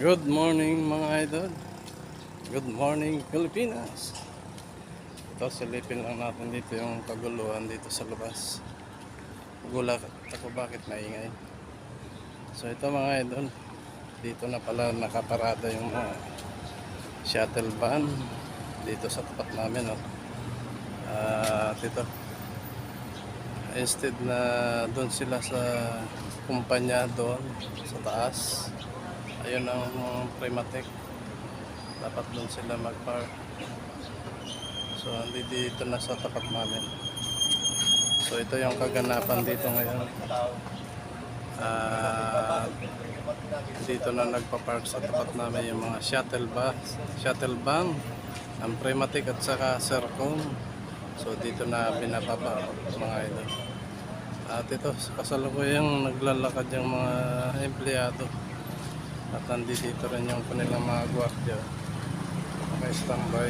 Good morning mga idol. Good morning Pilipinas. Ito silipin lang natin dito yung kaguluhan dito sa labas. Gulat ako bakit maingay. So ito mga idol, dito na pala nakaparada yung mga shuttle van dito sa tapat namin. Dito instead na doon sila sa kumpanya doon sa taas, ayun ang Primatech, dapat doon sila mag-park. So dito na sa tapat namin. So ito yung kaganapan dito ngayon. Dito na nagpa-park sa tapat namin yung mga shuttle van, ang Primatech at saka Sercom. So dito na binababa mga idol. At ito kasalukuyang naglalakad yung mga empleyado. At nandito rin yung kanilang mga gwardiya naka-standby.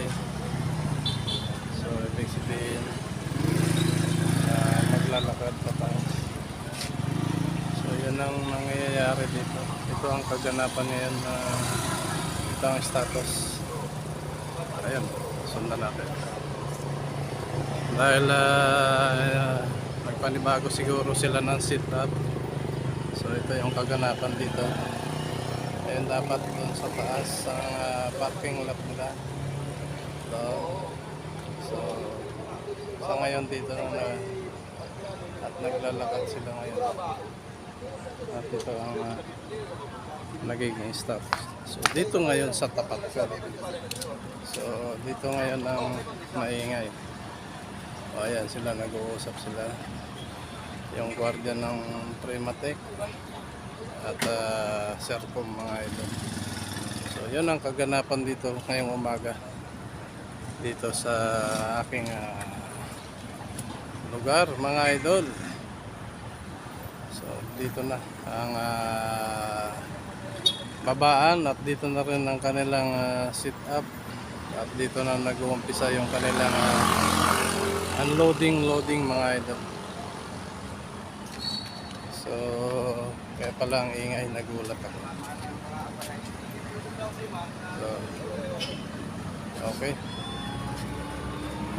So ibig sabihin maglalakad pa tayo. So yun ang nangyayari dito. Ito ang kaganapan ngayon. Ito ang status. Ayan, sundan natin. Dahil nagpanibago siguro sila ng sit-up. So ito yung kaganapan dito. Ayun, dapat dun sa taas ang parking lot nila. So sa ngayon dito na at naglalakad sila ngayon. At ito ang nagiging stop. So dito ngayon sa tapat ko. So dito ngayon ang maingay. O ayan sila, nag-uusap sila. Yung guardian ng Primatech at Sercom mga idol. So yun ang kaganapan dito ngayong umaga dito sa aking lugar mga idol. So dito na ang babaan at dito na rin ang kanilang sit up at dito na nag-uumpisa yung kanilang unloading mga idol. So kaya pala ang ingay, nagulat ako. So okay.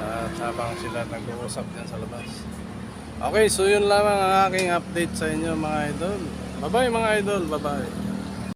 At habang sila nag-uusap dyan sa labas. Okay, so yun lamang ang aking update sa inyo mga idol. Bye bye mga idol, bye bye.